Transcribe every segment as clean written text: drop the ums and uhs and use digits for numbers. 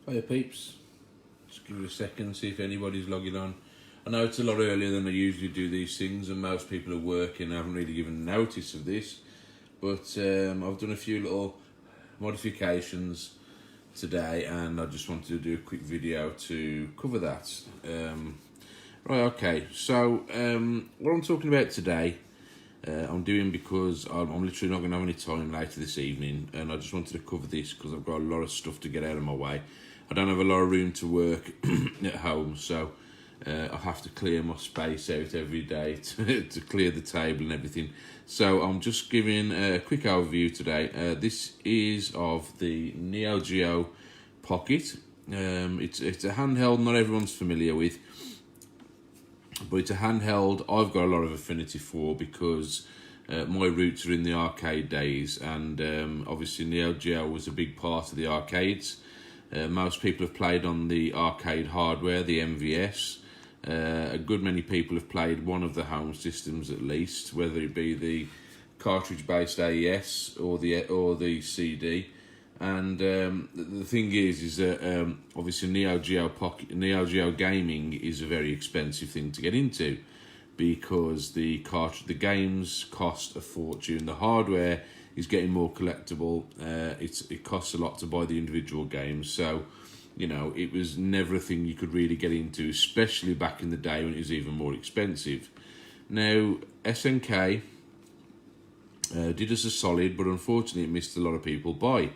Hiya peeps, just give it a second, see if anybody's logging on. I know it's a lot earlier than I usually do these things and most people are working. I haven't really given notice of this, but I've done a few little modifications today and I just wanted to do a quick video to cover that. Right, okay, so what I'm talking about today I'm doing because I'm literally not going to have any time later this evening, and I just wanted to cover this because I've got a lot of stuff to get out of my way. I don't have a lot of room to work at home, so I have to clear my space out every day to clear the table and everything. So I'm just giving a quick overview today. This is of the Neo-Geo Pocket. It's a handheld not everyone's familiar with, but it's a handheld I've got a lot of affinity for because my roots are in the arcade days, and obviously Neo-Geo was a big part of the arcades. Most people have played on the arcade hardware, the MVS. A good many people have played one of the home systems at least, whether it be the cartridge-based AES or the CD. And the thing is that obviously Neo-Geo gaming is a very expensive thing to get into because the games cost a fortune. The hardware is getting more collectible. It costs a lot to buy the individual games, so you know it was never a thing you could really get into, especially back in the day when it was even more expensive. Now SNK did us a solid, but unfortunately it missed a lot of people by.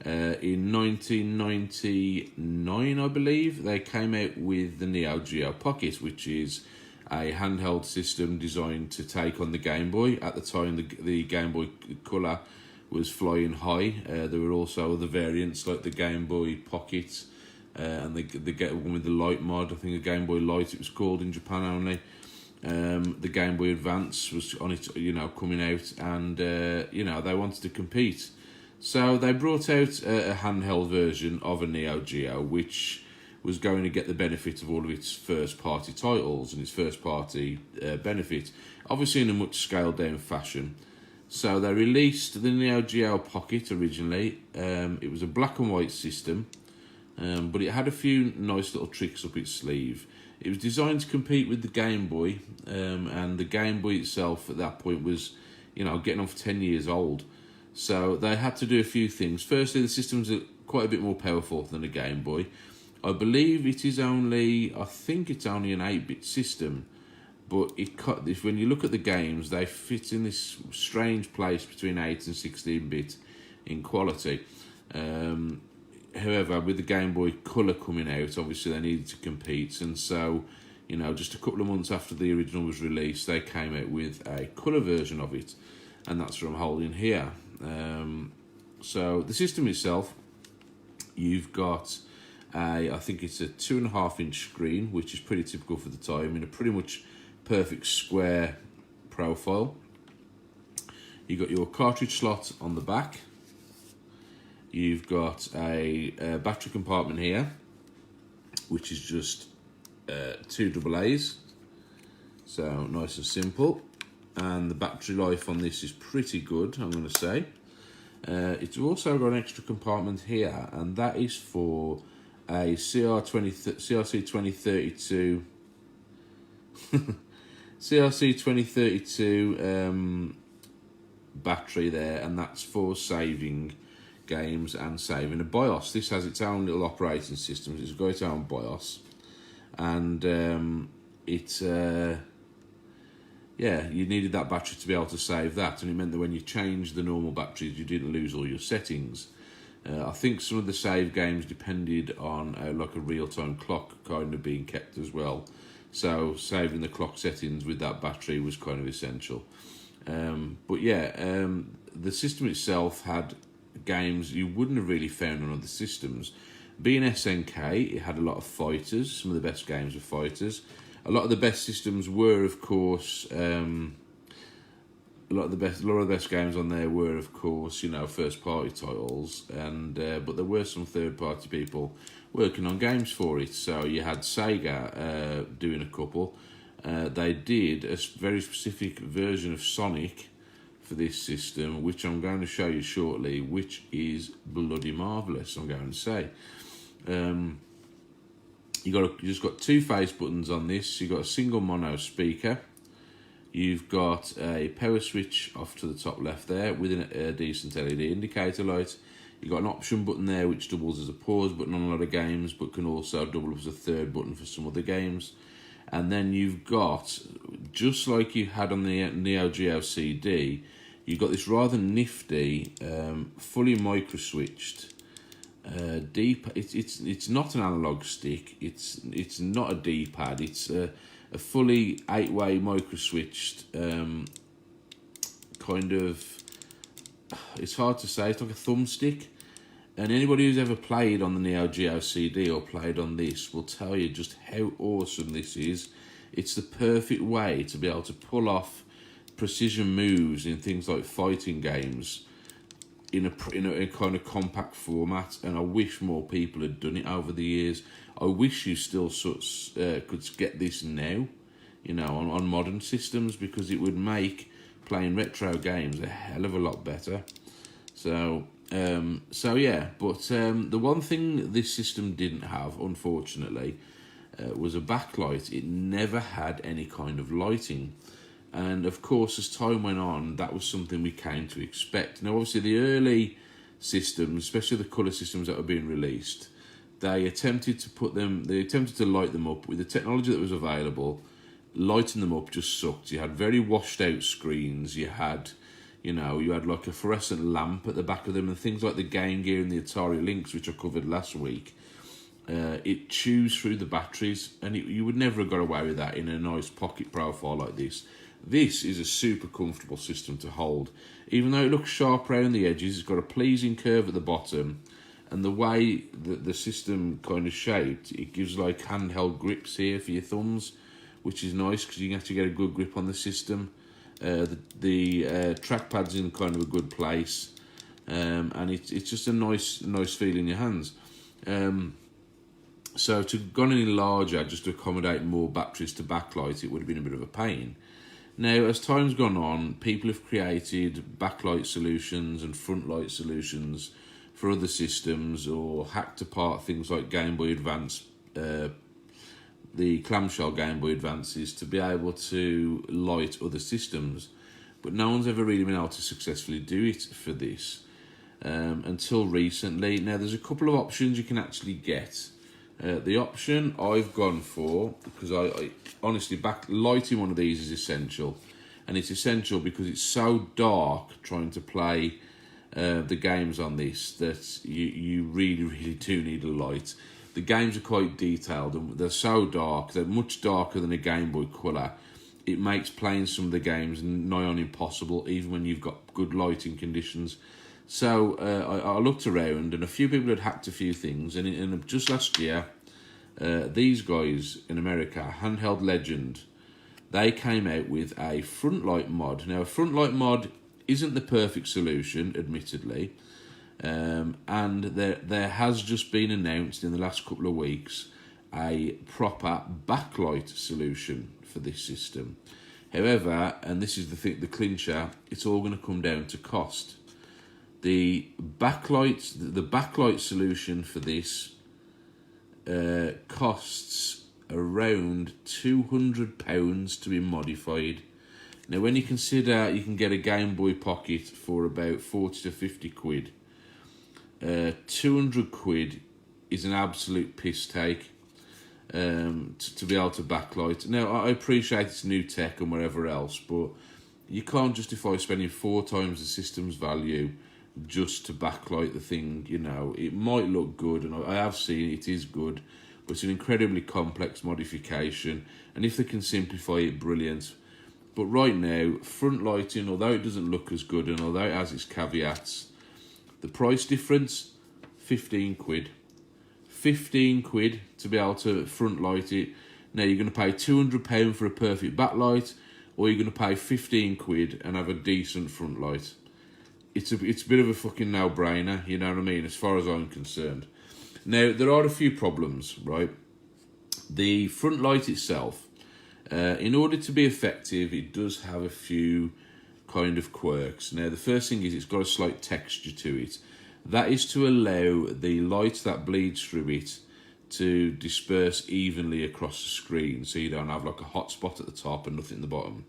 In 1999, I believe, they came out with the Neo-Geo Pocket, which is a handheld system designed to take on the Game Boy. At the time, the Game Boy Color was flying high. There were also other variants like the Game Boy Pocket and the one with the light mod. I think the Game Boy Light it was called in Japan only. The Game Boy Advance was on it, coming out, and they wanted to compete. So they brought out a handheld version of a Neo-Geo, which was going to get the benefit of all of its first-party titles and its first-party benefit, obviously in a much scaled-down fashion. So they released the Neo-Geo Pocket originally. It was a black and white system, but it had a few nice little tricks up its sleeve. It was designed to compete with the Game Boy, and the Game Boy itself at that point was, getting on for 10 years old. So they had to do a few things. Firstly, the system's quite a bit more powerful than a Game Boy. I believe it is only, I think it's only an 8-bit system, but when you look at the games, they fit in this strange place between 8 and 16-bit in quality. However, with the Game Boy Color coming out, obviously they needed to compete, and so, just a couple of months after the original was released, they came out with a colour version of it, and that's what I'm holding here. So the system itself, you've got I think it's a 2.5-inch screen, which is pretty typical for the time, in a pretty much perfect square profile. You've got your cartridge slot on the back. You've got a battery compartment here, which is just 2 AA's, so nice and simple. And the battery life on this is pretty good, I'm going to say. It's also got an extra compartment here, and that is for a CRC2032 battery there, and that's for saving games and saving a BIOS. This has its own little operating system. It's got its own BIOS, and you needed that battery to be able to save that, and it meant that when you changed the normal batteries, you didn't lose all your settings. I think some of the save games depended on like a real-time clock kind of being kept as well. So saving the clock settings with that battery was kind of essential. The system itself had games you wouldn't have really found on other systems. Being SNK, it had a lot of fighters. Some of the best games were fighters. A lot of the best systems were, of course, a lot of the best games on there were, of course, first-party titles, and but there were some third-party people working on games for it. So you had Sega doing a couple. They did a very specific version of Sonic for this system, which I'm going to show you shortly, which is bloody marvellous, I'm going to say. You just got two face buttons on this. You've got a single mono speaker. You've got a power switch off to the top left there with a decent LED indicator light. You've got an option button there which doubles as a pause button on a lot of games, but can also double up as a third button for some other games. And then you've got, just like you had on the Neo-Geo CD, you've got this rather nifty, fully micro-switched, it's not an analog stick. It's not a D-pad. It's a fully 8-way micro-switched kind of. It's hard to say. It's like a thumbstick. And anybody who's ever played on the Neo-Geo CD or played on this will tell you just how awesome this is. It's the perfect way to be able to pull off precision moves in things like fighting games in a kind of compact format. And I wish more people had done it over the years. I wish you still could get this now, you know, on modern systems, because it would make playing retro games a hell of a lot better. So yeah, but the one thing this system didn't have, unfortunately, was a backlight. It never had any kind of lighting. And of course, as time went on, that was something we came to expect. Now, obviously, the early systems, especially the colour systems that were being released, they attempted to light them up with the technology that was available. Lighting them up just sucked. You had very washed out screens. You had like a fluorescent lamp at the back of them, and things like the Game Gear and the Atari Lynx, which I covered last week. It chews through the batteries, and you would never have got away with that in a nice pocket profile like this. This is a super comfortable system to hold. Even though it looks sharp around the edges, it's got a pleasing curve at the bottom, and the way that the system kind of shaped, it gives like handheld grips here for your thumbs, which is nice because you can actually get a good grip on the system. The trackpad's in kind of a good place, and it's just a nice feel in your hands. So to have gone any larger just to accommodate more batteries to backlight, it would have been a bit of a pain. Now, as time's gone on, people have created backlight solutions and front light solutions for other systems, or hacked apart things like Game Boy Advance, the clamshell Game Boy Advances, to be able to light other systems. But no one's ever really been able to successfully do it for this until recently. Now, there's a couple of options you can actually get. The option I've gone for, because I honestly, lighting one of these is essential. And it's essential because it's so dark trying to play the games on this that you really, really do need a light. The games are quite detailed and they're so dark, they're much darker than a Game Boy Colour. It makes playing some of the games nigh on impossible, even when you've got good lighting conditions. So I looked around, and a few people had hacked a few things, and just last year, these guys in America, Handheld Legend, they came out with a front light mod. Now, a front light mod isn't the perfect solution, admittedly, and there has just been announced in the last couple of weeks a proper backlight solution for this system. However, and this is the clincher, it's all going to come down to cost. The backlight solution for this costs around £200 to be modified. Now, when you consider you can get a Game Boy Pocket for about 40 to 50 quid, 200 quid is an absolute piss take to be able to backlight. Now, I appreciate it's new tech and whatever else, but you can't justify spending 4 times the system's value just to backlight the thing. You know, it might look good, and I have seen it is good, but it's an incredibly complex modification, and if they can simplify it, brilliant. But right now, front lighting, although it doesn't look as good and although it has its caveats, the price difference, 15 quid. 15 quid to be able to front light it. Now, you're going to pay £200 for a perfect backlight, or you're going to pay 15 quid and have a decent front light. It's a bit of a fucking no-brainer, you know what I mean, as far as I'm concerned. Now, there are a few problems, right? The front light itself, in order to be effective, it does have a few kind of quirks. Now, the first thing is it's got a slight texture to it. That is to allow the light that bleeds through it to disperse evenly across the screen, so you don't have like a hot spot at the top and nothing at the bottom.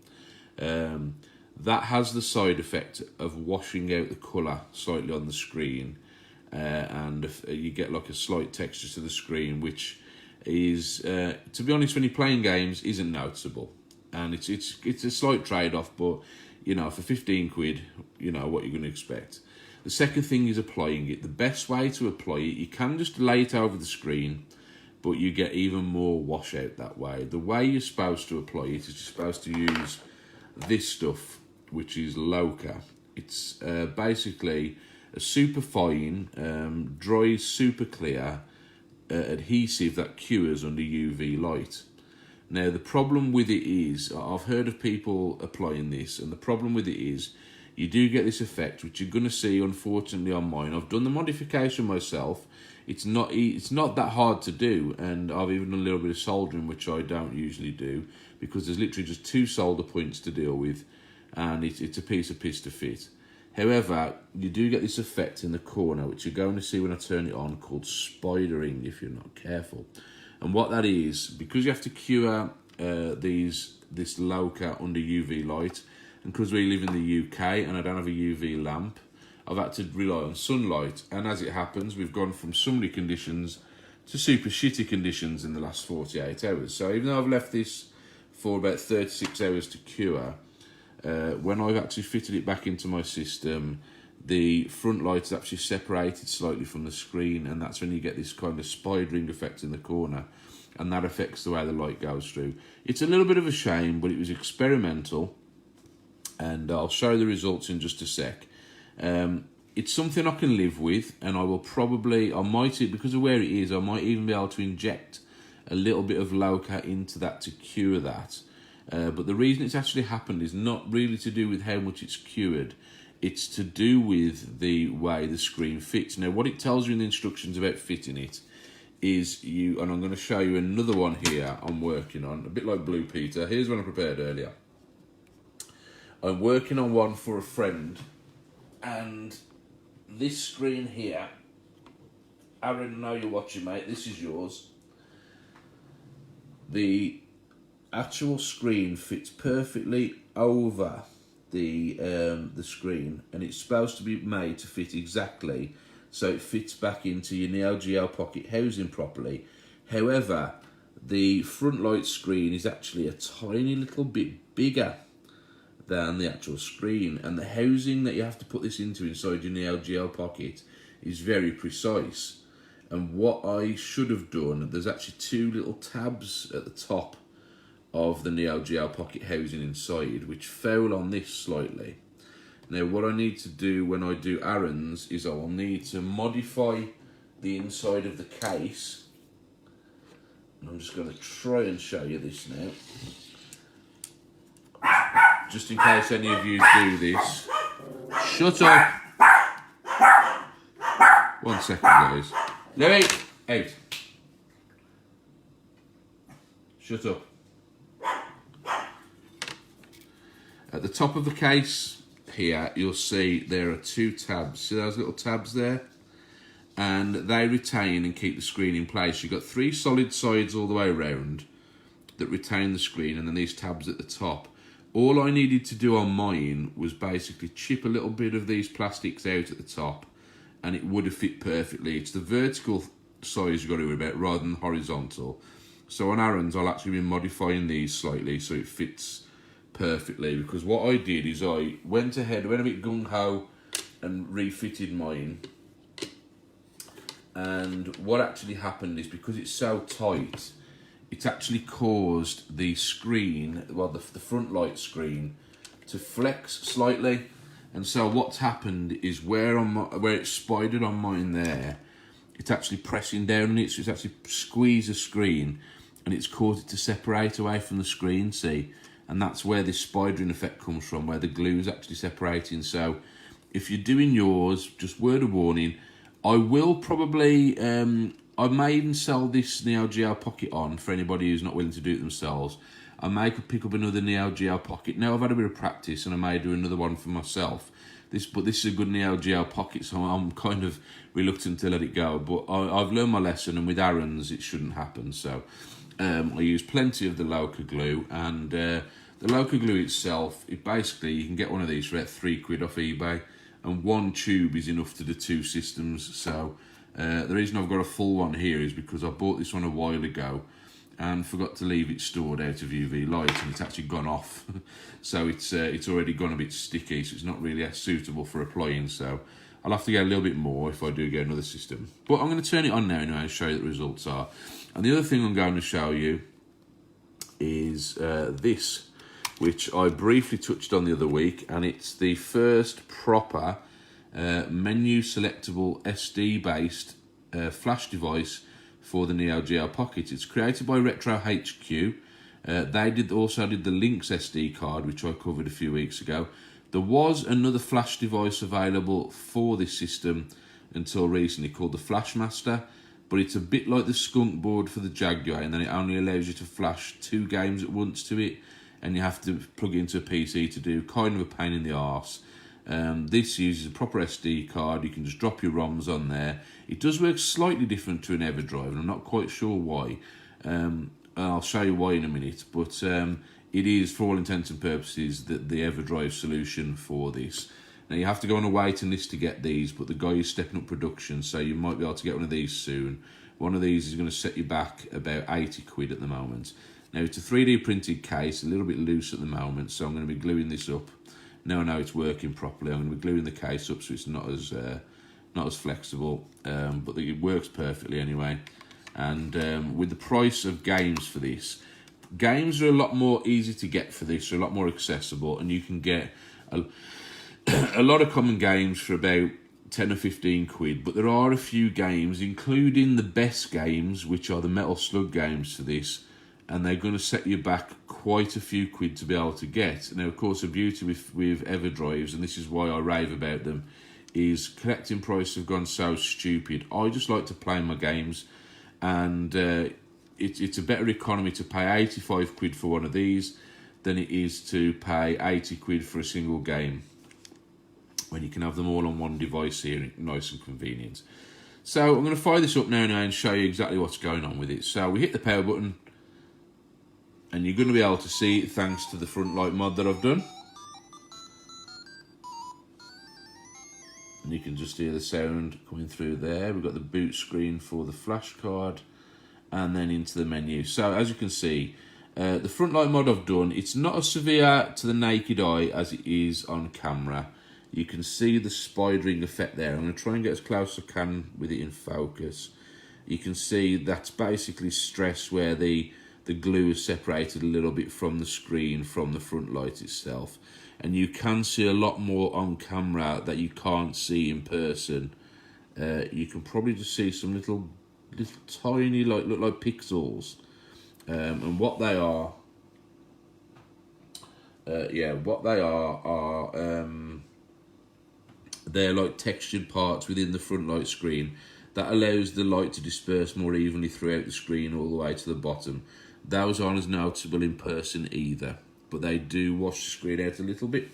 That has the side effect of washing out the colour slightly on the screen, and you get like a slight texture to the screen, which is, to be honest, when you're playing games, isn't noticeable. And it's a slight trade-off, but you know, for 15 quid, you know what you're going to expect. The second thing is applying it. The best way to apply it, you can just lay it over the screen, but you get even more washout that way. The way you're supposed to apply it is you're supposed to use this stuff, which is Loca. It's basically a super fine, dry, super clear adhesive that cures under UV light. Now, the problem with it is, I've heard of people applying this, and the problem with it is, you do get this effect, which you're going to see, unfortunately, on mine. I've done the modification myself. It's not that hard to do, and I've even done a little bit of soldering, which I don't usually do, because there's literally just 2 solder points to deal with, and it's a piece of piss to fit. However, you do get this effect in the corner, which you're going to see when I turn it on, called spidering, if you're not careful. And what that is, because you have to cure this Loca under UV light, and because we live in the UK and I don't have a UV lamp, I've had to rely on sunlight. And as it happens, we've gone from summery conditions to super shitty conditions in the last 48 hours. So even though I've left this for about 36 hours to cure, when I've actually fitted it back into my system, the front light is actually separated slightly from the screen, and that's when you get this kind of spidering effect in the corner, and that affects the way the light goes through. It's a little bit of a shame, but it was experimental, and I'll show the results in just a sec. It's something I can live with, and I might, because of where it is, I might even be able to inject a little bit of Loca into that to cure that. But the reason it's actually happened is not really to do with how much it's cured. It's to do with the way the screen fits. Now, what it tells you in the instructions about fitting it is and I'm going to show you another one here I'm working on, a bit like Blue Peter. Here's one I prepared earlier. I'm working on one for a friend, and this screen here, Aaron, I know you're watching, mate, this is yours. The actual screen fits perfectly over the screen, and it's supposed to be made to fit exactly so it fits back into your Neo-Geo pocket housing properly. However, the front light screen is actually a tiny little bit bigger than the actual screen, and the housing that you have to put this into inside your Neo-Geo pocket is very precise. And what I should have done, there's actually 2 little tabs at the top of the Neo-Geo pocket housing inside, which foul on this slightly. Now, what I need to do when I do Aaron's is I will need to modify the inside of the case. And I'm just going to try and show you this now, just in case any of you do this. Shut up! 1 second, guys. Louis, out. Shut up. At the top of the case here, you'll see there are 2 tabs. See those little tabs there? And they retain and keep the screen in place. You've got 3 solid sides all the way around that retain the screen, and then these tabs at the top. All I needed to do on mine was basically chip a little bit of these plastics out at the top, and it would have fit perfectly. It's the vertical size you've got to worry about rather than horizontal. So on Aaron's, I'll actually be modifying these slightly so it fits perfectly, because what I did is I went a bit gung-ho and refitted mine. And what actually happened is, because it's so tight, it's actually caused the screen, well, the front light screen, to flex slightly. And so what's happened is where it's spidered on mine there, it's actually pressing down on it, so it's actually squeezed the screen, and it's caused it to separate away from the screen, see? And that's where this spidering effect comes from, where the glue is actually separating. So if you're doing yours, just word of warning, I will probably, I may even sell this Neo-Geo Pocket on for anybody who's not willing to do it themselves. I may could pick up another Neo-Geo Pocket. Now I've had a bit of practice and I may do another one for myself. But this is a good Neo-Geo Pocket, so I'm kind of reluctant to let it go. But I've learned my lesson, and with Aaron's it shouldn't happen. So I use plenty of the Loca glue, and the Loca glue itself, basically you can get one of these for about £3 off eBay, and one tube is enough to do 2 systems. So the reason I've got a full one here is because I bought this one a while ago and forgot to leave it stored out of UV light, and it's actually gone off. So it's already gone a bit sticky, so it's not really as suitable for applying. So I'll have to get a little bit more if I do get another system. But I'm going to turn it on now and show you what the results are. And the other thing I'm going to show you is this, which I briefly touched on the other week, and it's the first proper menu selectable SD based flash device for the Neo-Geo Pocket. It's created by Retro HQ. They also did the Lynx SD card, which I covered a few weeks ago. There was another flash device available for this system until recently called the Flashmaster, but it's a bit like the Skunk board for the Jaguar, and then it only allows you to flash 2 games at once to it, and you have to plug it into a PC to do. Kind of a pain in the arse. This uses a proper SD card. You can just drop your ROMs on there. It does work slightly different to an EverDrive, and I'm not quite sure why. I'll show you why in a minute, but it is, for all intents and purposes, the EverDrive solution for this. Now, you have to go on a waiting list to get these, but the guy is stepping up production, so you might be able to get one of these soon. One of these is going to set you back about £80 at the moment. Now, it's a 3D printed case, a little bit loose at the moment, so I'm going to be gluing this up. Now I know it's working properly, I'm going to be gluing the case up so it's not as flexible, but it works perfectly anyway. And with the price of games for this, games are a lot more easy to get for this, a lot more accessible, and you can get a lot of common games for about 10 or 15 quid, but there are a few games, including the best games, which are the Metal Slug games for this, and they're going to set you back quite a few quid to be able to get. Now, of course, the beauty with EverDrives, and this is why I rave about them, is collecting prices have gone so stupid. I just like to play my games, and it's a better economy to pay 85 quid for one of these than it is to pay 80 quid for a single game, when you can have them all on one device here, nice and convenient. So I'm going to fire this up now and show you exactly what's going on with it. So we hit the power button, and you're going to be able to see it thanks to the front light mod that I've done. And you can just hear the sound coming through there. We've got the boot screen for the flash card, and then into the menu. So as you can see, the front light mod I've done, it's not as severe to the naked eye as it is on camera. You can see the spidering effect there. I'm going to try and get as close as I can with it in focus. You can see that's basically stress where the glue is separated a little bit from the screen, from the front light itself. And you can see a lot more on camera that you can't see in person. You can probably just see some little tiny, look like pixels. And what they are, they're like textured parts within the front light screen that allows the light to disperse more evenly throughout the screen all the way to the bottom. Those aren't as noticeable in person either, but they do wash the screen out a little bit.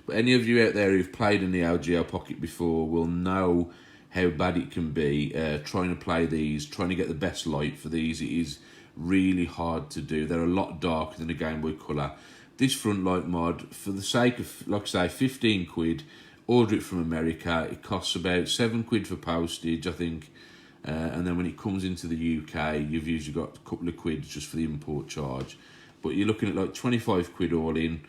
But any of you out there who've played a Neo-Geo Pocket before will know how bad it can be trying to play these, trying to get the best light for these. It is really hard to do. They're a lot darker than a Game Boy Color. This front light mod, for the sake of, like I say, 15 quid, order it from America. It costs about 7 quid for postage, I think. And then when it comes into the UK, you've usually got a couple of quid just for the import charge. But you're looking at like 25 quid all in.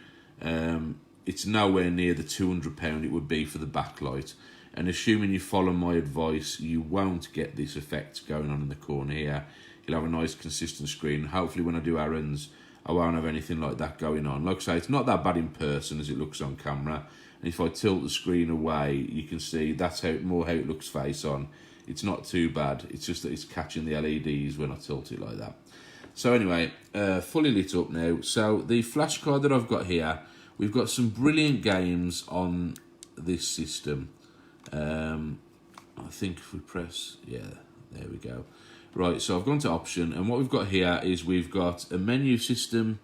It's nowhere near the £200 it would be for the backlight. And assuming you follow my advice, you won't get this effect going on in the corner here. You'll have a nice consistent screen. Hopefully when I do errands, I won't have anything like that going on. Like I say, it's not that bad in person as it looks on camera. And if I tilt the screen away, you can see that's how it looks face on. It's not too bad. It's just that it's catching the LEDs when I tilt it like that. So anyway, fully lit up now. So the flash card that I've got here, we've got some brilliant games on this system. I think if we press, yeah, there we go. Right, so I've gone to option, and what we've got here is we've got a menu system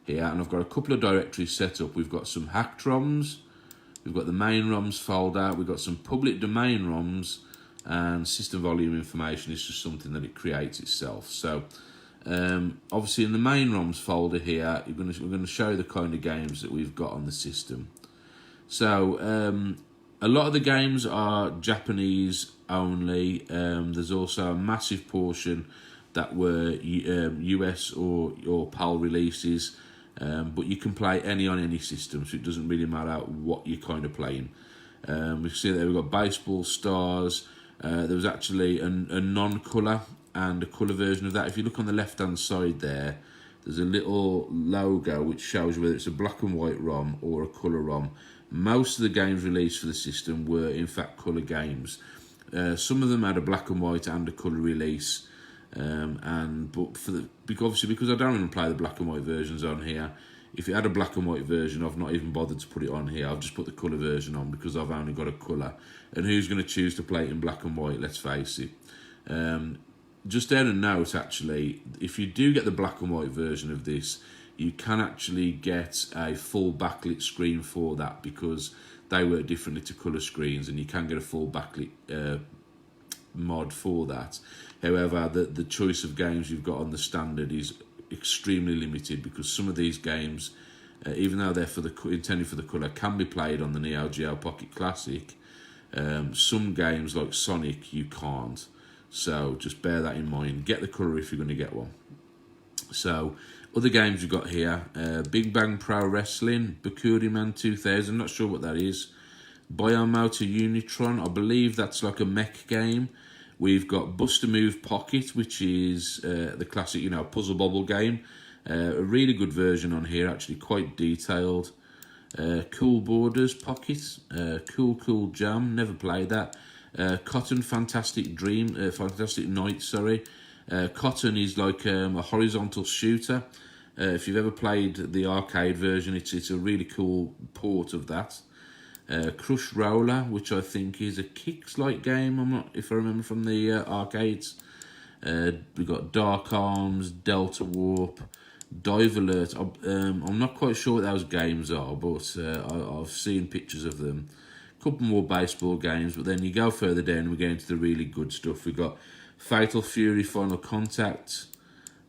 here, and I've got a couple of directories set up. We've got some hacked ROMs, we've got the main ROMs folder, we've got some public domain ROMs, and system volume information is just something that it creates itself. So obviously in the main ROMs folder here, we're going to show the kind of games that we've got on the system. So a lot of the games are Japanese only. There's also a massive portion that were US or PAL releases, but you can play any on any system, so it doesn't really matter what you're kind of playing. We see there we've got baseball stars. There was actually a non-colour and a colour version of that. If you look on the left-hand side there, there's a little logo which shows whether it's a black and white ROM or a colour ROM. Most of the games released for the system were in fact colour games. Some of them had a black and white and a colour release, but obviously because I don't even play the black and white versions on here, if it had a black and white version, I've not even bothered to put it on here. I've just put the colour version on because I've only got a colour. And who's going to choose to play it in black and white, let's face it. Just down a note, actually, if you do get the black and white version of this, you can actually get a full backlit screen for that because they work differently to colour screens, and you can get a full backlit mod for that. However, the choice of games you've got on the standard is extremely limited because some of these games, even though they're intended for the colour, can be played on the Neo-Geo Pocket Classic. Some games like Sonic you can't, so just bear that in mind. Get the colour if you're going to get one. So other games you've got here, Big Bang Pro Wrestling, Bakuriman 2000, not sure what that is. Biomotor Unitron, I believe that's like a mech game. We've got Bust a Move Pocket, which is the classic, puzzle bobble game. A really good version on here, actually quite detailed. Cool Borders Pocket, Cool Jam, never played that. Cotton Fantastic Night, sorry. Cotton is like a horizontal shooter. If you've ever played the arcade version, it's a really cool port of that. Crush Roller, which I think is a Kicks-like game. I'm not, if I remember from the arcades. We've got Dark Arms, Delta Warp, Dive Alert. I'm not quite sure what those games are, but I've seen pictures of them. A couple more baseball games, but then you go further down and we get into the really good stuff. We've got Fatal Fury, Final Contact,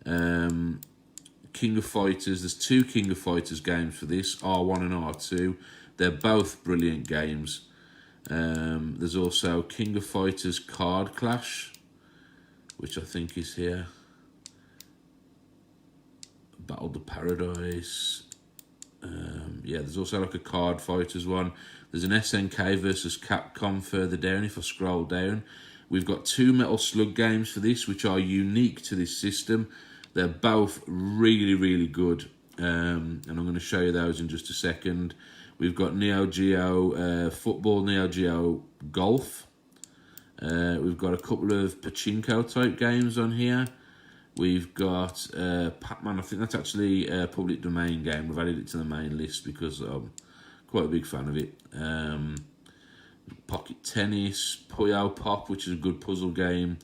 King of Fighters. There's 2 King of Fighters games for this, R1 and R2. They're both brilliant games. There's also King of Fighters Card Clash, which I think is here. Battle the Paradise. There's also like a Card Fighters one. There's an SNK versus Capcom further down if I scroll down. We've got 2 Metal Slug games for this, which are unique to this system. They're both really, really good. And I'm going to show you those in just a second. We've got Neo-Geo Football, Neo-Geo Golf. We've got a couple of pachinko type games on here. We've got Pac-Man. I think that's actually a public domain game. We've added it to the main list because I'm quite a big fan of it. Pocket Tennis, Puyo Pop, which is a good puzzle game.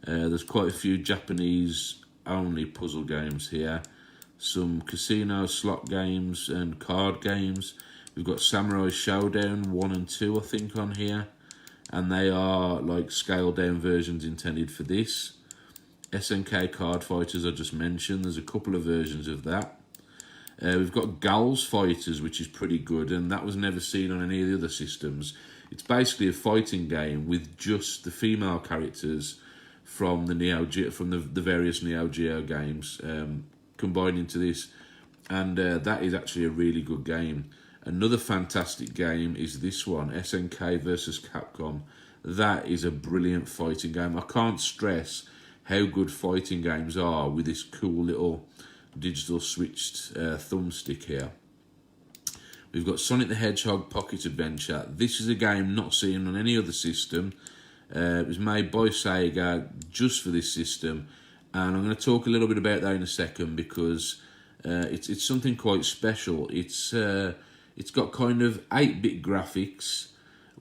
There's quite a few Japanese only puzzle games here. Some casino slot games and card games. We've got Samurai Showdown 1 and 2, I think, on here. And they are like scaled down versions intended for this. SNK Card Fighters I just mentioned. There's a couple of versions of that. We've got Gals Fighters, which is pretty good, and that was never seen on any of the other systems. It's basically a fighting game with just the female characters from the the various Neo Geo games combined into this, and that is actually a really good game. Another fantastic game is this one, SNK versus Capcom. That is a brilliant fighting game. I can't stress how good fighting games are with this cool little digital switched thumbstick here. We've got Sonic the Hedgehog Pocket Adventure. This is a game not seen on any other system. It was made by Sega just for this system, and I'm going to talk a little bit about that in a second because it's something quite special. It's got kind of 8-bit graphics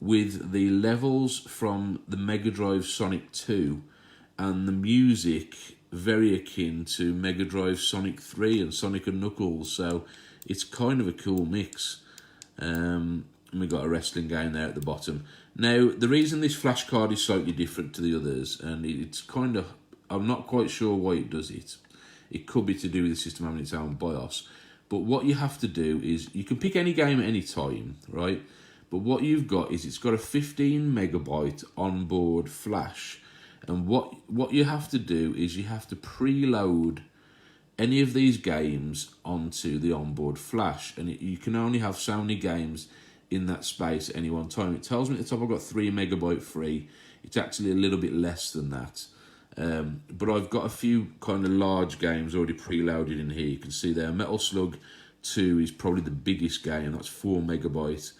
with the levels from the Mega Drive Sonic 2, and the music very akin to Mega Drive Sonic 3 and Sonic and Knuckles, so it's kind of a cool mix. And we got a wrestling game there at the bottom. Now, the reason this flash card is slightly different to the others, and it's kind of, I'm not quite sure why it does it. It could be to do with the system having its own BIOS. But what you have to do is, you can pick any game at any time, right? But what you've got is it's got a 15 megabyte onboard flash. And what you have to do is you have to preload any of these games onto the onboard flash. And you can only have so many games in that space at any one time. It tells me at the top I've got 3 megabyte free. It's actually a little bit less than that. But I've got a few kind of large games already preloaded in here. You can see there, Metal Slug 2 is probably the biggest game. That's 4 megabyte.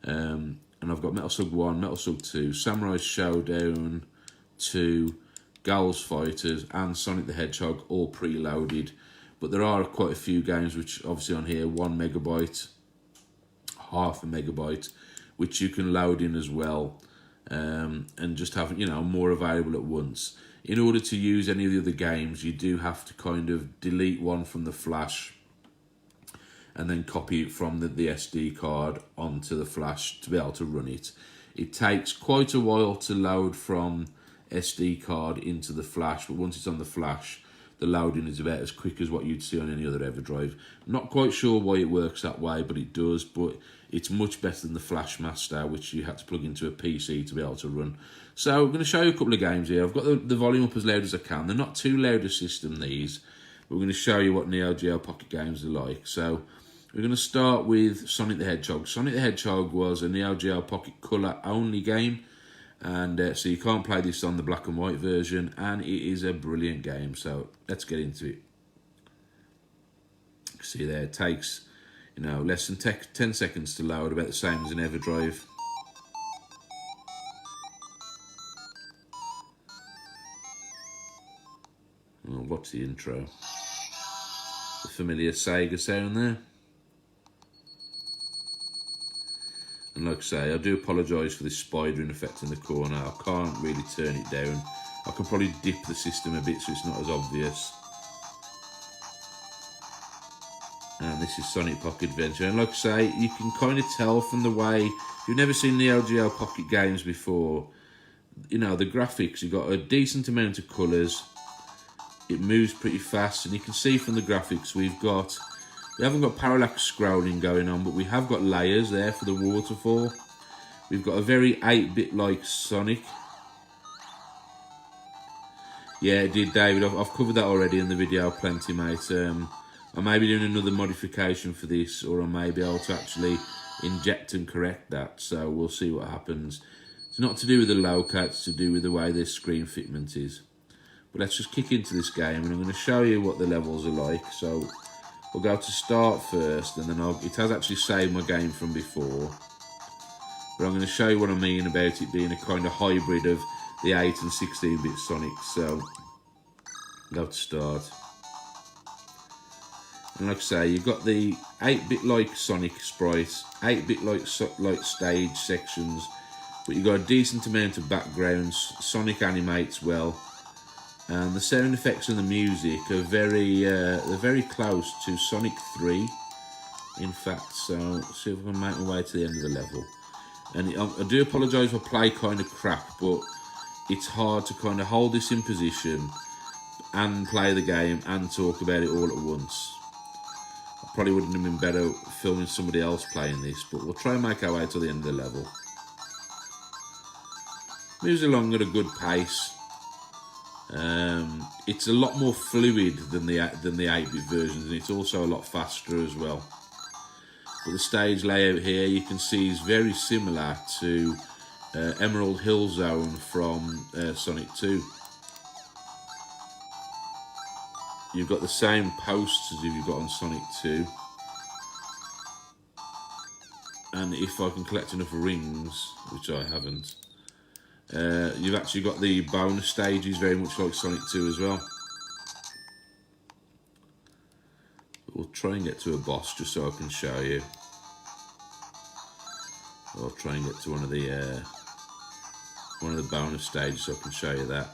And I've got Metal Slug 1, Metal Slug 2, Samurai Showdown 2, Gals Fighters, and Sonic the Hedgehog all preloaded. But there are quite a few games which obviously on here, 1 megabyte, half a megabyte, which you can load in as well, and just have, you know, more available at once. In order to use any of the other games, you do have to kind of delete one from the flash and then copy it from the SD card onto the flash to be able to run it. It takes quite a while to load from SD card into the flash, but once it's on the flash, the loading is about as quick as what you'd see on any other EverDrive. Not quite sure why it works that way, but it does. But it's much better than the Flash Master, which you had to plug into a PC to be able to run. So I'm going to show you a couple of games here. I've got the volume up as loud as I can. They're not too loud a system, these. But we're going to show you what Neo-Geo Pocket games are like. So we're going to start with Sonic the Hedgehog. Sonic the Hedgehog was a Neo-Geo Pocket colour-only game. And so you can't play this on the black and white version, and it is a brilliant game. So let's get into it. See there, it takes, you know, less than 10 seconds to load, about the same as an EverDrive. Oh, what's the intro? The familiar Sega sound there. And like I say, I do apologise for this spidering effect in the corner. I can't really turn it down. I can probably dip the system a bit so it's not as obvious. And this is Sonic Pocket Adventure. And like I say, you can kind of tell from the way, if you've never seen Neo-Geo Pocket games before, you know, the graphics, you've got a decent amount of colours. It moves pretty fast, and you can see from the graphics we haven't got parallax scrolling going on, but we have got layers there for the waterfall. We've got a very 8-bit like Sonic. Yeah, it did, David. I've covered that already in the video plenty, mate. I may be doing another modification for this, or I may be able to actually inject and correct that, so we'll see what happens. It's not to do with the locale, it's to do with the way this screen fitment is. But let's just kick into this game, and I'm going to show you what the levels are like. So we'll go to start first, and then it has actually saved my game from before. But I'm going to show you what I mean about it being a kind of hybrid of the 8 and 16-bit Sonic. So go to start. And like I say, you've got the 8-bit like Sonic sprites, 8-bit like stage sections, but you've got a decent amount of backgrounds. Sonic animates well. And the sound effects and the music are they're very close to Sonic 3, in fact. So let's see if I can make my way to the end of the level. And I do apologise if I play kind of crap, but it's hard to kind of hold this in position and play the game and talk about it all at once. I probably wouldn't have been better filming somebody else playing this, but we'll try and make our way to the end of the level. Moves along at a good pace. It's a lot more fluid than the 8-bit versions, and it's also a lot faster as well. But the stage layout here, you can see, is very similar to Emerald Hill Zone from Sonic 2. You've got the same posts as if you've got on Sonic 2. And if I can collect enough rings, which I haven't, you've actually got the bonus stages very much like Sonic 2 as well. But we'll try and get to a boss just so I can show you. I'll try and get to one of the bonus stages so I can show you that.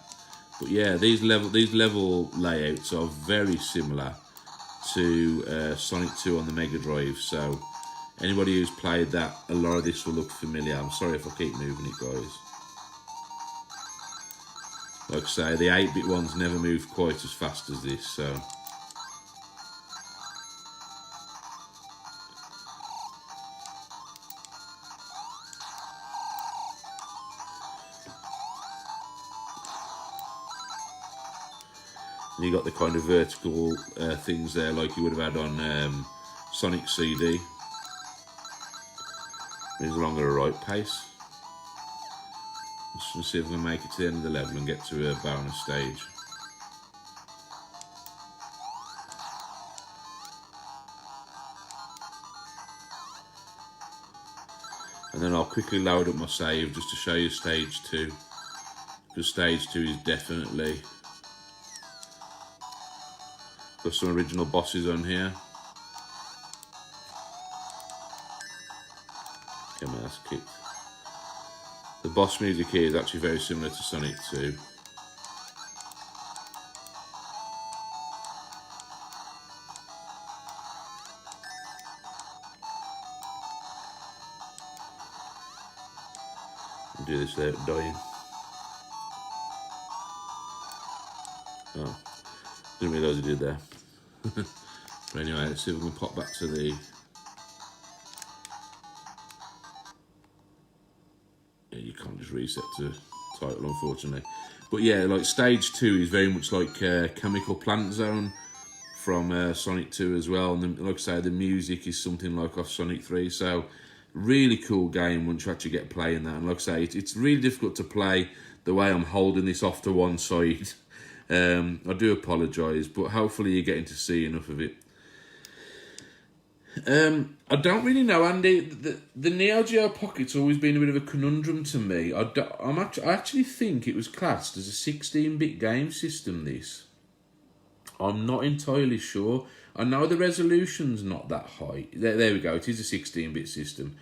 But yeah, these level layouts are very similar to Sonic 2 on the Mega Drive. So anybody who's played that, a lot of this will look familiar. I'm sorry if I keep moving it, guys. Like I say, the 8-bit ones never moved quite as fast as this, so. And you got the kind of vertical things there like you would have had on Sonic CD. Moves along at a right pace. Just going to see if I can make it to the end of the level and get to a bonus stage. And then I'll quickly load up my save just to show you stage 2. Because stage 2 is definitely got some original bosses on here. Get my ass kicked. The boss music here is actually very similar to Sonic 2. I'll do this without dying. Oh, didn't realise I did there. But anyway, let's see if we can pop back to the. Yeah, you can't just reset to title, unfortunately. But yeah, like stage 2 is very much like Chemical Plant Zone from Sonic 2 as well. And like I say, the music is something like off Sonic 3. So really cool game once you actually get playing that. And like I say, it's really difficult to play the way I'm holding this off to one side. I do apologise, but hopefully you're getting to see enough of it. I don't really know, Andy. The Neo-Geo Pocket's always been a bit of a conundrum to me. I actually think it was classed as a 16-bit game system, this. I'm not entirely sure. I know the resolution's not that high. There we go, it is a 16-bit system.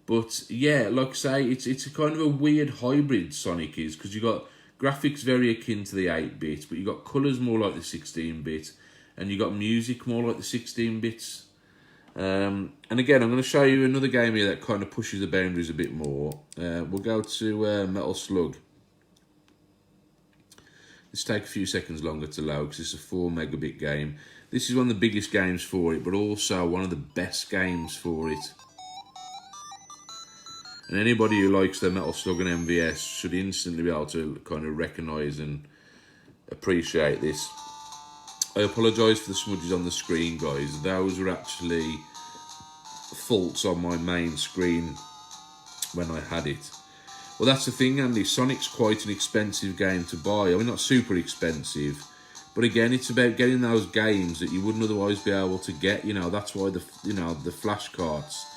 But yeah, like I say, it's a kind of a weird hybrid Sonic is, because you got graphics very akin to the 8-bit, but you got colours more like the 16-bit, and you got music more like the 16-bits. And again, I'm going to show you another game here that kind of pushes the boundaries a bit more. We'll go to Metal Slug. This take a few seconds longer to load because it's a 4 megabit game. This is one of the biggest games for it, but also one of the best games for it. And anybody who likes the Metal Slug and MVS should instantly be able to kind of recognise and appreciate this. I apologise for the smudges on the screen, guys. Those were actually faults on my main screen when I had it. Well, that's the thing, Andy. Sonic's quite an expensive game to buy. I mean, not super expensive, but again, it's about getting those games that you wouldn't otherwise be able to get. You know, that's why the flash carts.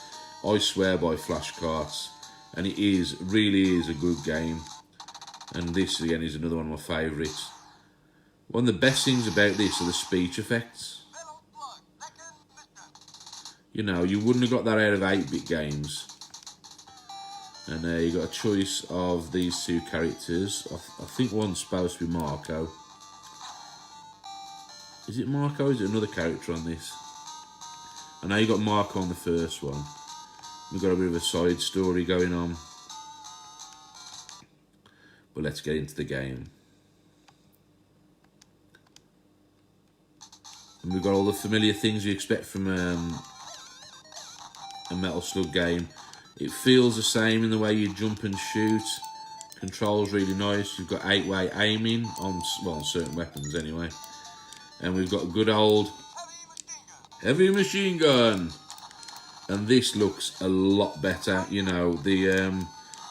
I swear by flash carts, and it really is a good game. And this again is another one of my favourites. One of the best things about this are the speech effects. You know, you wouldn't have got that out of 8-bit games. And you got a choice of these two characters. I think one's supposed to be Marco. Is it Marco or is it another character on this? I know you got Marco on the first one. We've got a bit of a side story going on. But let's get into the game. And we've got all the familiar things you expect from a Metal Slug game. It feels the same in the way you jump and shoot. Controls really nice. You've got 8-way aiming on certain weapons anyway. And we've got a good old heavy machine gun. And this looks a lot better. You know, the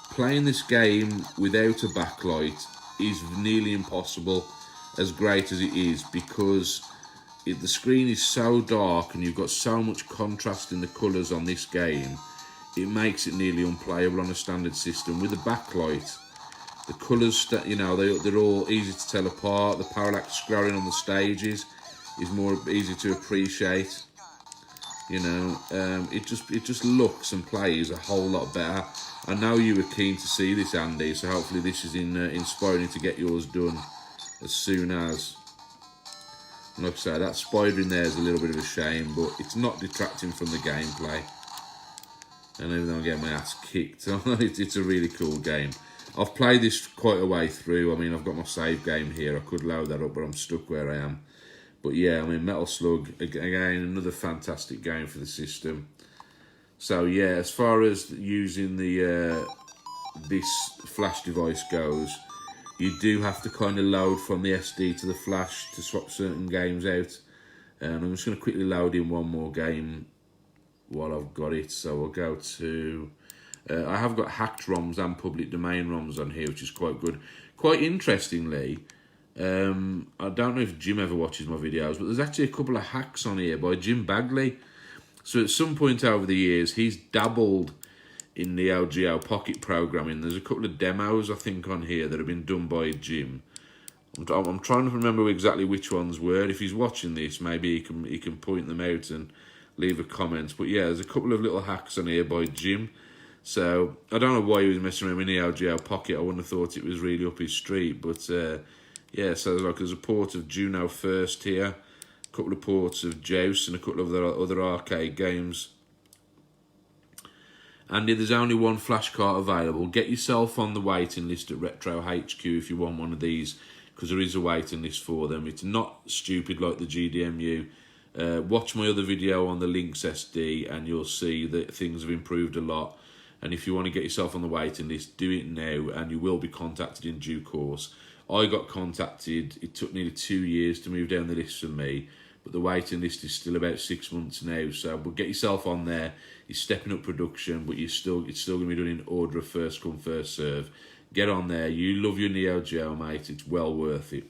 playing this game without a backlight is nearly impossible, as great as it is, because the screen is so dark and you've got so much contrast in the colours on this game. It makes it nearly unplayable on a standard system. With a backlight, the colours, you know, they're all easy to tell apart. The parallax scrolling on the stages is more easy to appreciate. You know, it just looks and plays a whole lot better. I know you were keen to see this, Andy, so hopefully this is inspiring you to get yours done. as soon as. Like I say, that spider in there is a little bit of a shame, but it's not detracting from the gameplay. And even though I'm getting my ass kicked, it's a really cool game. I've played this quite a way through. I mean, I've got my save game here. I could load that up, but I'm stuck where I am. But yeah, I mean, Metal Slug, again, another fantastic game for the system. So yeah, as far as using the this flash device goes, you do have to kind of load from the SD to the flash to swap certain games out. And I'm just going to quickly load in one more game while I've got it. So I'll go to... I have got hacked ROMs and public domain ROMs on here, which is quite good. Quite interestingly, I don't know if Jim ever watches my videos, but there's actually a couple of hacks on here by Jim Bagley. So at some point over the years, he's dabbled in Neo-Geo Pocket programming. There's a couple of demos, I think, on here that have been done by Jim. I'm trying to remember exactly which ones were. If he's watching this, maybe he can point them out and leave a comment. But yeah, there's a couple of little hacks on here by Jim. So I don't know why he was messing around with Neo-Geo Pocket. I wouldn't have thought it was really up his street. But yeah, so there's a port of Juno First here, a couple of ports of Joust, and a couple of other arcade games. And there's only one flash cart available. Get yourself on the waiting list at Retro HQ if you want one of these, because there is a waiting list for them. It's not stupid like the GDMU. Watch my other video on the Lynx SD and you'll see that things have improved a lot. And if you want to get yourself on the waiting list, do it now and you will be contacted in due course. I got contacted, it took nearly 2 years to move down the list for me, but the waiting list is still about 6 months now. So but get yourself on there. You're stepping up production, but it's still going to be done in order of first come, first serve. Get on there. You love your Neo-Geo, mate. It's well worth it.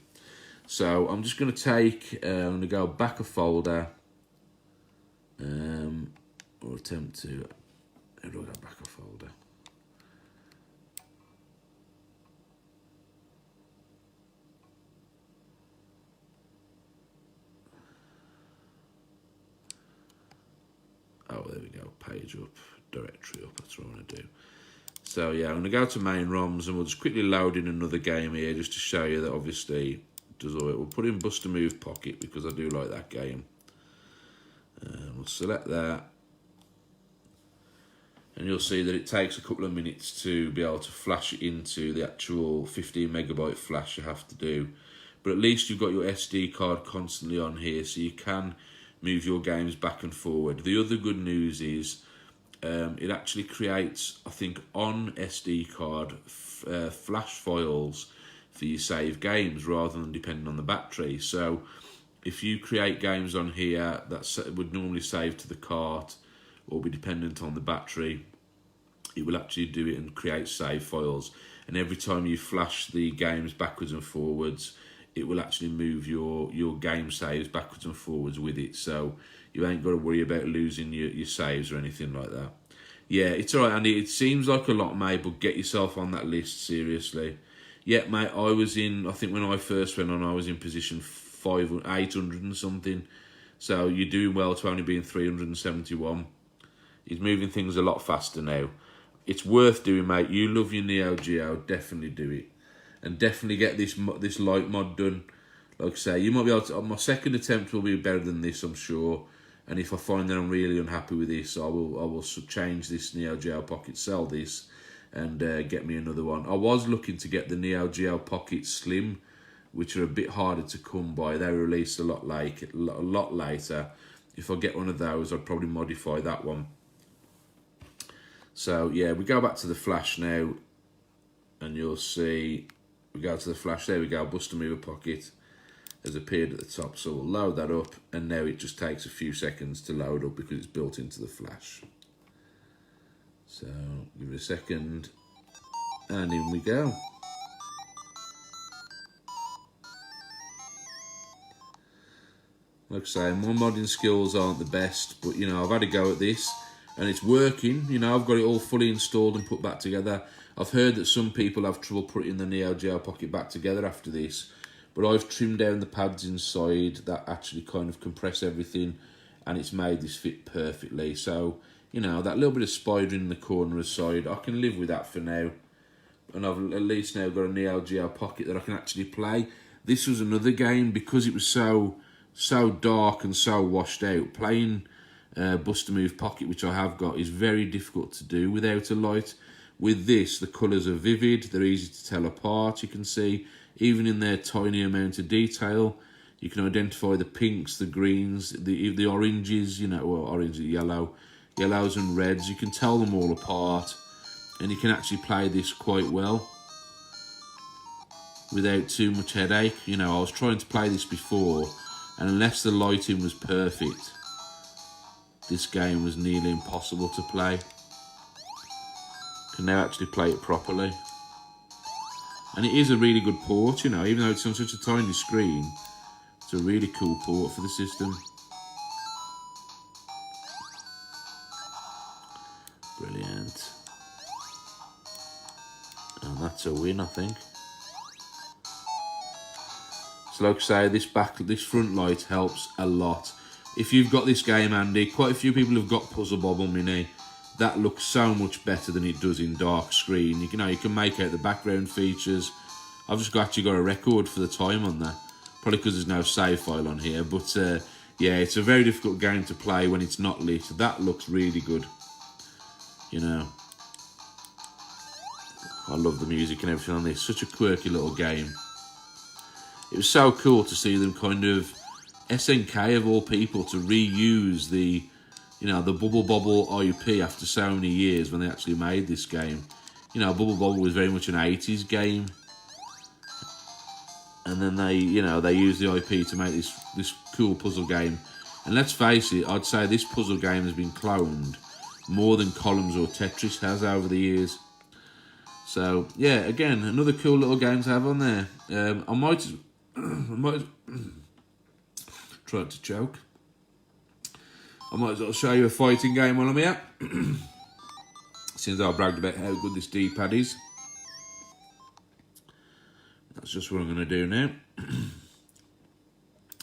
So I'm just going to take, I'm going to go back a folder, or attempt to, how do I go back a folder? Oh, there we go, page up, directory up, that's what I want to do. So yeah, I'm going to go to main ROMs and we'll just quickly load in another game here just to show you that obviously it does all it. We'll put in Bust a Move Pocket because I do like that game. We'll select that. And you'll see that it takes a couple of minutes to be able to flash it into the actual 15 megabyte flash you have to do. But at least you've got your SD card constantly on here so you can move your games back and forward. The other good news is it actually creates, I think, on SD card flash files for your save games rather than depending on the battery. So if you create games on here that would normally save to the cart or be dependent on the battery, it will actually do it and create save files. And every time you flash the games backwards and forwards, it will actually move your game saves backwards and forwards with it. So you ain't got to worry about losing your saves or anything like that. Yeah, it's alright, Andy. It seems like a lot, mate, but get yourself on that list, seriously. Yeah, mate, I think when I first went on, I was in position 800 and something. So you're doing well to only be in 371. He's moving things a lot faster now. It's worth doing, mate. You love your Neo-Geo, definitely do it. And definitely get this light mod done. Like I say, you might be able to... My second attempt will be better than this, I'm sure. And if I find that I'm really unhappy with this, I will change this Neo-Geo Pocket, sell this, and get me another one. I was looking to get the Neo-Geo Pocket Slim, which are a bit harder to come by. They were released a lot later. If I get one of those, I'd probably modify that one. So yeah, we go back to the flash now, and you'll see we go to the flash. There we go. Bust a Move Pocket has appeared at the top, so we'll load that up, and now it just takes a few seconds to load up because it's built into the flash. So give it a second, and in we go. Like I say, my modding skills aren't the best, but you know, I've had a go at this and it's working. You know, I've got it all fully installed and put back together. I've heard that some people have trouble putting the Neo-Geo Pocket back together after this, but I've trimmed down the pads inside that actually kind of compress everything, and it's made this fit perfectly. So, you know, that little bit of spider in the corner aside, I can live with that for now. And I've at least now got a Neo-Geo Pocket that I can actually play. this was another game, because it was so dark and so washed out. Playing Buster Move Pocket, which I have got, is very difficult to do without a light. With this, the colours are vivid, they're easy to tell apart. You can see, even in their tiny amount of detail, you can identify the pinks, the greens, the oranges, you know, well, orange, yellows and reds. You can tell them all apart, and you can actually play this quite well without too much headache. You know, I was trying to play this before, and unless the lighting was perfect, this game was nearly impossible to play. Can now actually play it properly. And it is a really good port, you know, even though it's on such a tiny screen, it's a really cool port for the system. Brilliant. And that's a win, I think. So like I say, this front light helps a lot. If you've got this game, Andy, quite a few people have got Puzzle Bobble Mini. That looks so much better than it does in dark screen. You can make out the background features. I've just actually got a record for the time on that. Probably because there's no save file on here. But yeah, it's a very difficult game to play when it's not lit. That looks really good. You know, I love the music and everything on this. Such a quirky little game. It was so cool to see them kind of, SNK of all people, to reuse the, you know, the Bubble Bobble IP after so many years when they actually made this game. You know, Bubble Bobble was very much an 80s game. And then they, you know, they used the IP to make this cool puzzle game. And let's face it, I'd say this puzzle game has been cloned more than Columns or Tetris has over the years. So, yeah, again, another cool little game to have on there. I might try to choke. I might as well show you a fighting game while I'm here. Since I bragged about how good this D-pad is. That's just what I'm going to do now.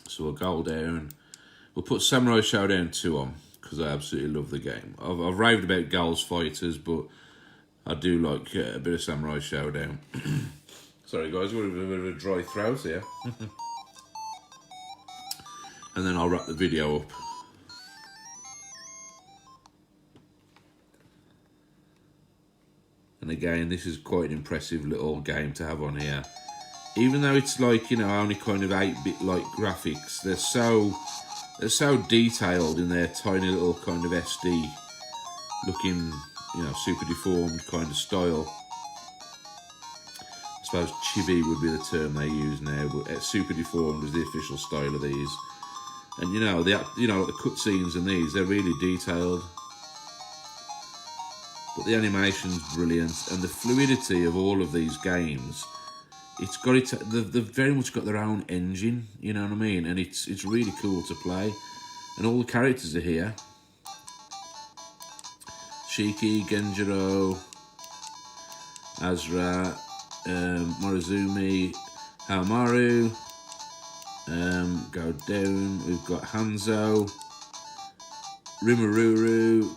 So we'll go down and we'll put Samurai Showdown 2 on, because I absolutely love the game. I've raved about Girls Fighters, but I do like a bit of Samurai Showdown. Sorry guys, I've got a bit of a dry throat here. And then I'll wrap the video up. And again, this is quite an impressive little game to have on here. Even though it's like, you know, only kind of 8-bit like graphics, they're so detailed in their tiny little kind of SD looking, you know, super deformed kind of style. I suppose chibi would be the term they use now, but super deformed is the official style of these. And you know, the cutscenes in these, they're really detailed. But the animation's brilliant, and the fluidity of all of these games, it's got it. They've very much got their own engine, you know what I mean? And it's really cool to play. And all the characters are here. Shiki, Genjiro, Azra, Morozumi, Haomaru. Go down, we've got Hanzo, Rimururu,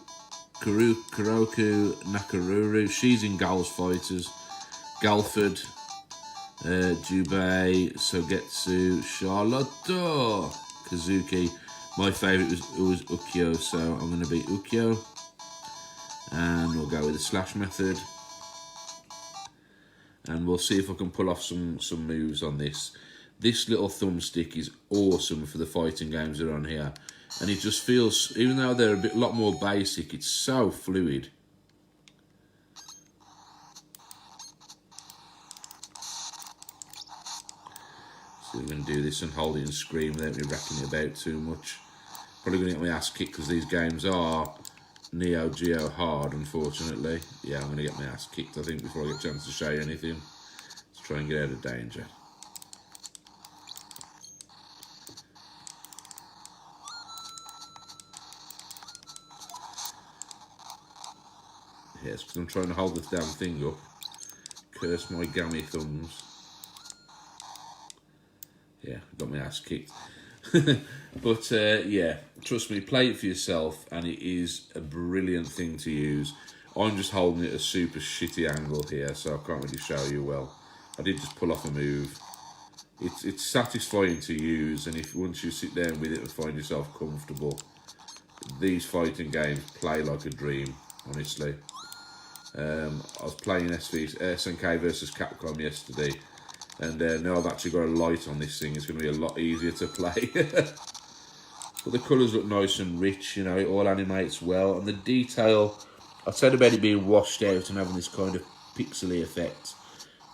Kuroku, Nakaruru. She's in Girls Fighters. Galford, Jubei, Sogetsu, Charlotte, Kazuki. My favourite was Ukyo, so I'm going to be Ukyo. And we'll go with the slash method. And we'll see if I can pull off some moves on this. This little thumbstick is awesome for the fighting games that are on here. And it just feels, even though they're a lot more basic, it's so fluid. So we're going to do this and hold it and scream without me racking it about too much. Probably going to get my ass kicked because these games are Neo-Geo hard, unfortunately. Yeah, I'm going to get my ass kicked, I think, before I get a chance to show you anything. Let's try and get out of danger. Yes, because I'm trying to hold this damn thing up. Curse my gammy thumbs. Yeah, got my ass kicked. But yeah, trust me, play it for yourself, and it is a brilliant thing to use. I'm just holding it at a super shitty angle here, so I can't really show you well. I did just pull off a move. it's satisfying to use, and if once you sit down with it and find yourself comfortable, these fighting games play like a dream, honestly. I was playing SNK versus Capcom yesterday, and now I've actually got a light on this thing. It's going to be a lot easier to play. But the colours look nice and rich, you know, it all animates well, and the detail, I said about it being washed out and having this kind of pixely effect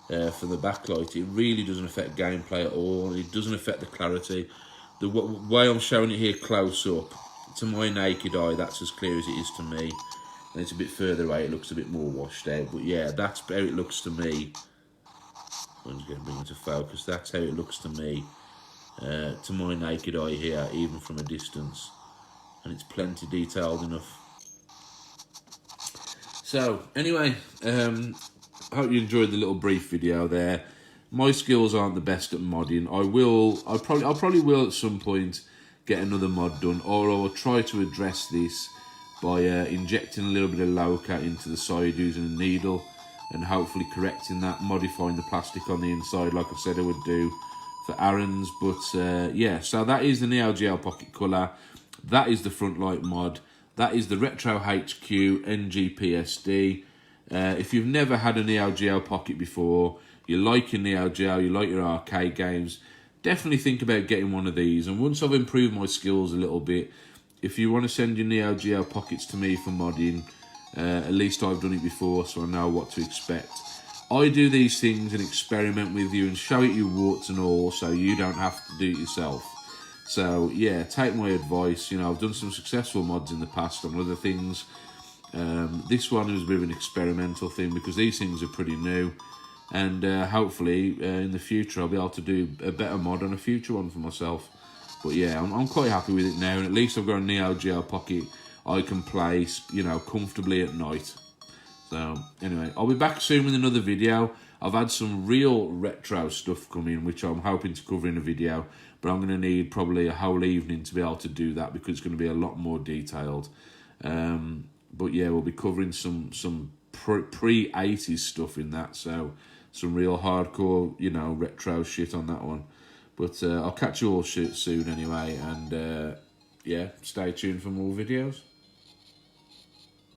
for the backlight. It really doesn't affect gameplay at all. It doesn't affect the clarity. The way I'm showing it here close up, to my naked eye, that's as clear as it is to me. And it's a bit further away, it looks a bit more washed out. But yeah, that's how it looks to me. I'm just going to bring it to focus. That's how it looks to me, to my naked eye here, even from a distance. And it's plenty detailed enough. So, anyway, I hope you enjoyed the little brief video there. My skills aren't the best at modding. I probably will at some point get another mod done, or I will try to address this by injecting a little bit of Loca into the side using a needle, and hopefully correcting that, modifying the plastic on the inside like I said I would do for Aaron's. But yeah, so that is the Neo-Geo Pocket Colour. That is the front light mod. That is the Retro HQ NGPSD. If you've never had a Neo-Geo Pocket before, you like your Neo-Geo, you like your arcade games, definitely think about getting one of these. And once I've improved my skills a little bit, if you want to send your Neo-Geo Pockets to me for modding, at least I've done it before, so I know what to expect. I do these things and experiment with you and show it you warts and all, so you don't have to do it yourself. So yeah, take my advice. You know, I've done some successful mods in the past on other things. This one was a bit of an experimental thing because these things are pretty new, and hopefully in the future I'll be able to do a better mod on a future one for myself. But yeah, I'm quite happy with it now, and at least I've got a Neo-Geo Pocket I can play, you know, comfortably at night. So anyway, I'll be back soon with another video. I've had some real retro stuff coming, which I'm hoping to cover in a video, but I'm going to need probably a whole evening to be able to do that because it's going to be a lot more detailed. But yeah, we'll be covering some pre-80s stuff in that, so some real hardcore, you know, retro shit on that one. But I'll catch you all soon anyway, and yeah, stay tuned for more videos.